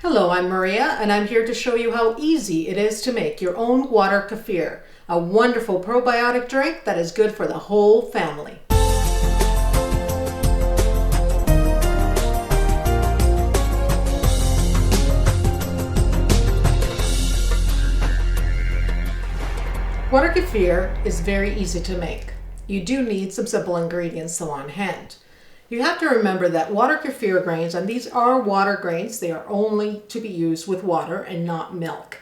Hello, I'm Maria, and I'm here to show you how easy it is to make your own water kefir, a wonderful probiotic drink that is good for the whole family. Water kefir is very easy to make. You do need some simple ingredients though on hand. You have to remember that water kefir grains, and these are water grains, they are only to be used with water and not milk.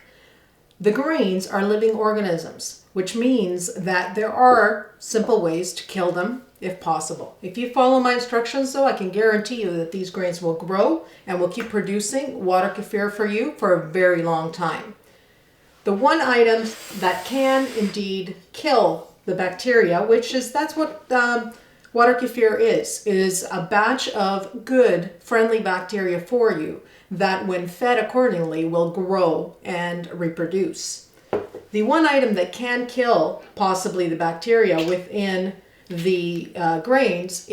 The grains are living organisms, which means that there are simple ways to kill them if possible. If you follow my instructions though, I can guarantee you that these grains will grow and will keep producing water kefir for you for a very long time. The one item that can indeed kill the bacteria, that's what water kefir is a batch of good, friendly bacteria for you that when fed accordingly will grow and reproduce. The one item that can kill possibly the bacteria within the grains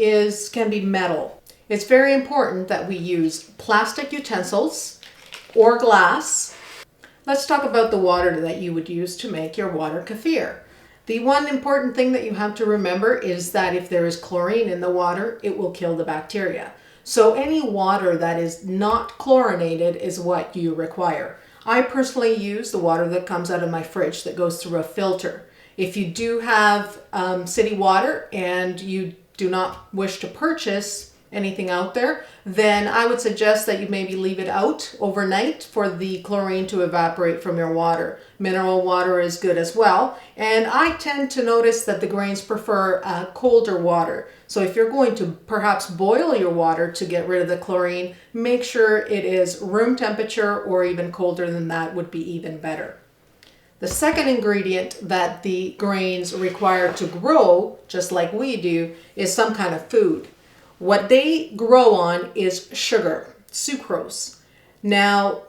can be metal. It's very important that we use plastic utensils or glass. Let's talk about the water that you would use to make your water kefir. The one important thing that you have to remember is that if there is chlorine in the water, it will kill the bacteria. So any water that is not chlorinated is what you require. I personally use the water that comes out of my fridge that goes through a filter. If you do have city water and you do not wish to purchase anything out there, then I would suggest that you maybe leave it out overnight for the chlorine to evaporate from your water. Mineral water is good as well, and I tend to notice that the grains prefer colder water. So if you're going to perhaps boil your water to get rid of the chlorine, make sure it is room temperature, or even colder than that would be even better. The second ingredient that the grains require to grow, just like we do, is some kind of food. What they grow on is sugar, sucrose. Now,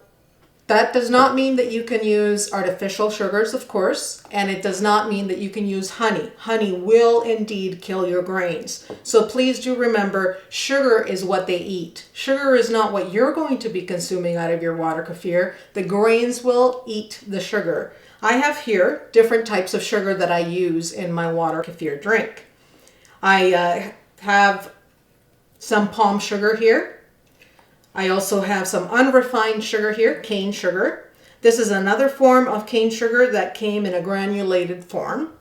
that does not mean that you can use artificial sugars, of course, and it does not mean that you can use honey. Honey will indeed kill your grains. So please do remember, sugar is what they eat. Sugar is not what you're going to be consuming out of your water kefir. The grains will eat the sugar. I have here different types of sugar that I use in my water kefir drink. I have some palm sugar here. I also have some unrefined sugar here, cane sugar. This is another form of cane sugar that came in a granulated form.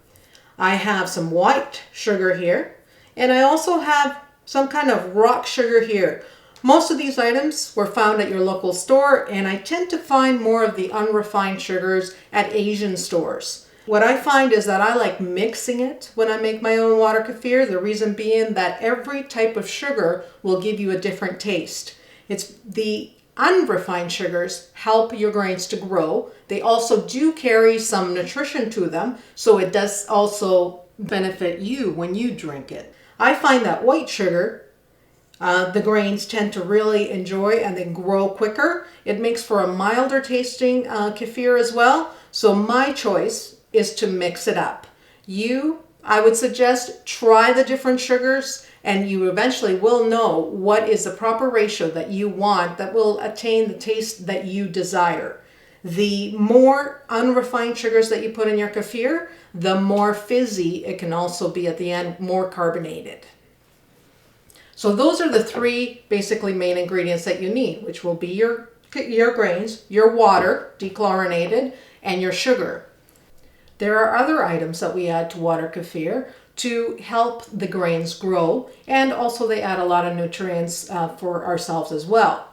I have some white sugar here, and I also have some kind of rock sugar here. Most of these items were found at your local store, and I tend to find more of the unrefined sugars at Asian stores. What I find is that I like mixing it when I make my own water kefir, the reason being that every type of sugar will give you a different taste. It's the unrefined sugars help your grains to grow. They also do carry some nutrition to them, so it does also benefit you when you drink it. I find that white sugar, the grains tend to really enjoy and they grow quicker. It makes for a milder tasting kefir as well, so my choice is to mix it up. I would suggest try the different sugars, and you eventually will know what is the proper ratio that you want that will attain the taste that you desire. The more unrefined sugars that you put in your kefir, the more fizzy it can also be at the end, more carbonated. So those are the three basically main ingredients that you need, which will be your grains, your water, dechlorinated, and your sugar. There are other items that we add to water kefir to help the grains grow, and also they add a lot of nutrients for ourselves as well.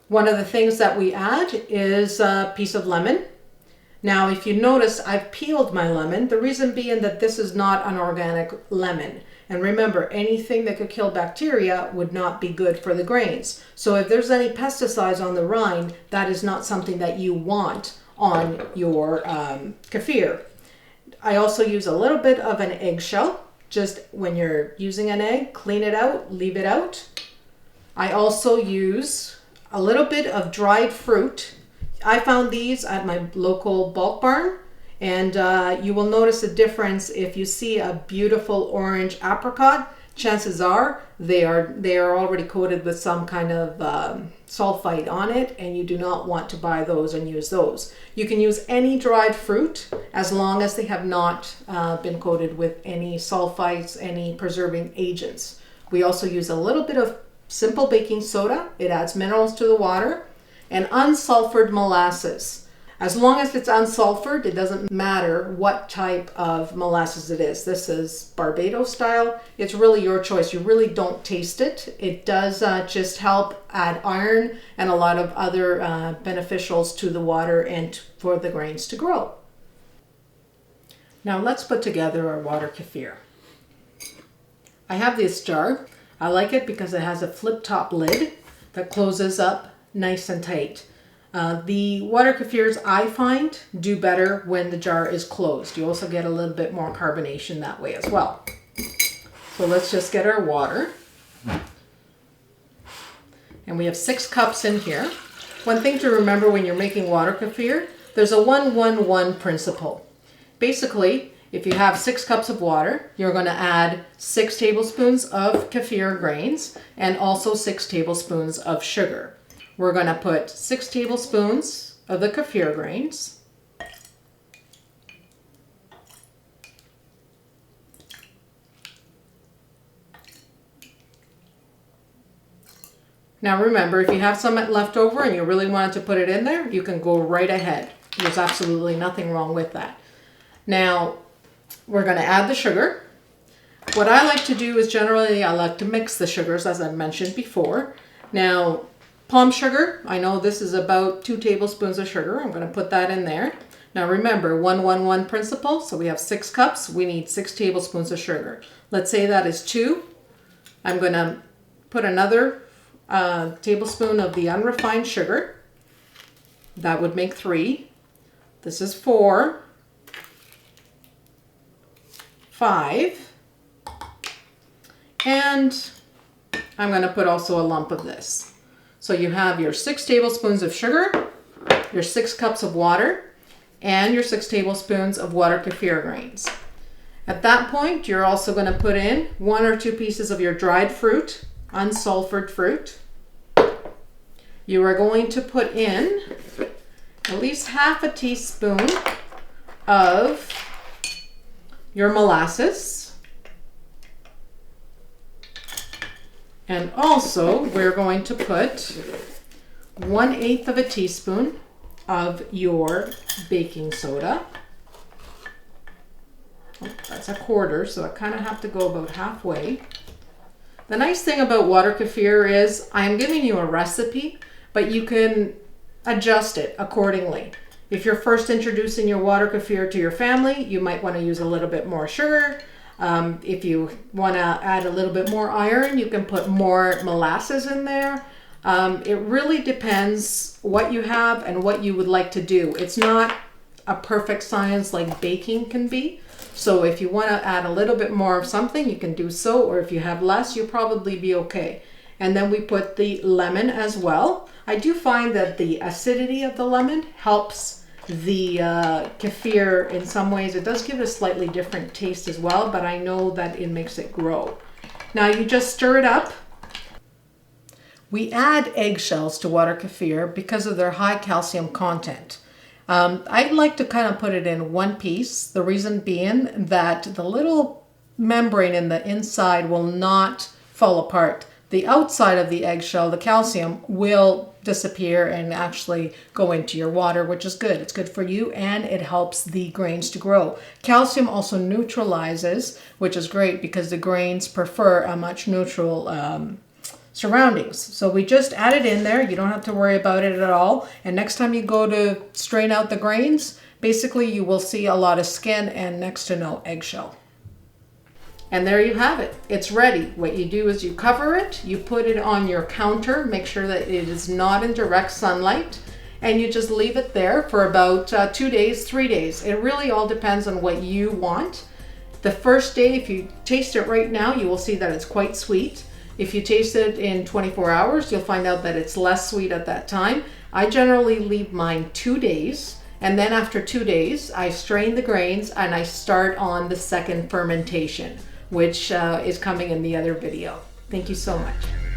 One of the things that we add is a piece of lemon. Now, if you notice, I've peeled my lemon, the reason being that this is not an organic lemon. And remember, anything that could kill bacteria would not be good for the grains. So if there's any pesticides on the rind, that is not something that you want on your kefir. I also use a little bit of an eggshell. Just when you're using an egg, clean it out, leave it out. I also use a little bit of dried fruit. I found these at my local bulk barn, and you will notice a difference if you see a beautiful orange apricot. chances are they are already coated with some kind of sulfite on it, and you do not want to buy those and use those. You can use any dried fruit as long as they have not been coated with any sulfites, any preserving agents. We also use a little bit of simple baking soda. It adds minerals to the water, and unsulfured molasses. As long as it's unsulfured, it doesn't matter what type of molasses it is. This is Barbados style. It's really your choice. You really don't taste it. It does just help add iron and a lot of other beneficials to the water and for the grains to grow. Now let's put together our water kefir. I have this jar. I like it because it has a flip top lid that closes up nice and tight. The water kefirs, I find, do better when the jar is closed. You also get a little bit more carbonation that way as well. So let's just get our water. And we have 6 cups in here. One thing to remember when you're making water kefir, there's a 1-1-1 principle. Basically, if you have 6 cups of water, you're going to add 6 tablespoons of kefir grains and also 6 tablespoons of sugar. We're going to put 6 tablespoons of the kefir grains. Now remember, if you have some left over and you really wanted to put it in there, you can go right ahead. There's absolutely nothing wrong with that. Now, we're going to add the sugar. What I like to do is generally I like to mix the sugars, as I mentioned before. Now, palm sugar, I know this is about 2 tablespoons of sugar. I'm going to put that in there. Now remember, 1-1-1 principle. So we have 6 cups. We need 6 tablespoons of sugar. Let's say that is 2. I'm going to put another tablespoon of the unrefined sugar. That would make 3. This is 4. 5. And I'm going to put also a lump of this. So you have your 6 tablespoons of sugar, your 6 cups of water, and your 6 tablespoons of water kefir grains. At that point, you're also going to put in 1 or 2 pieces of your dried fruit, unsulfured fruit. You are going to put in at least half a teaspoon of your molasses. And also, we're going to put 1/8 of a teaspoon of your baking soda. Oh, that's a quarter, so I kind of have to go about halfway. The nice thing about water kefir is I'm giving you a recipe, but you can adjust it accordingly. If you're first introducing your water kefir to your family, you might want to use a little bit more sugar. If you want to add a little bit more iron, you can put more molasses in there. It really depends what you have and what you would like to do. It's not a perfect science like baking can be. So if you want to add a little bit more of something, you can do so. Or if you have less, you'll probably be okay. And then we put the lemon as well. I do find that the acidity of the lemon helps the kefir in some ways. It does give it a slightly different taste as well, but I know that it makes it grow. Now you just stir it up. We add eggshells to water kefir because of their high calcium content. I'd like to kind of put it in one piece. The reason being that the little membrane in the inside will not fall apart. The outside of the eggshell, the calcium, will disappear and actually go into your water, which is good. It's good for you and it helps the grains to grow. Calcium also neutralizes, which is great because the grains prefer a much neutral surroundings. So we just add it in there. You don't have to worry about it at all. And next time you go to strain out the grains, basically you will see a lot of skin and next to no eggshell. And there you have it. It's ready. What you do is you cover it, you put it on your counter, make sure that it is not in direct sunlight, and you just leave it there for about 2 days, 3 days. It really all depends on what you want. The first day, if you taste it right now, you will see that it's quite sweet. If you taste it in 24 hours, you'll find out that it's less sweet at that time. I generally leave mine 2 days. And then after 2 days, I strain the grains and I start on the second fermentation. which is coming in the other video. Thank you so much.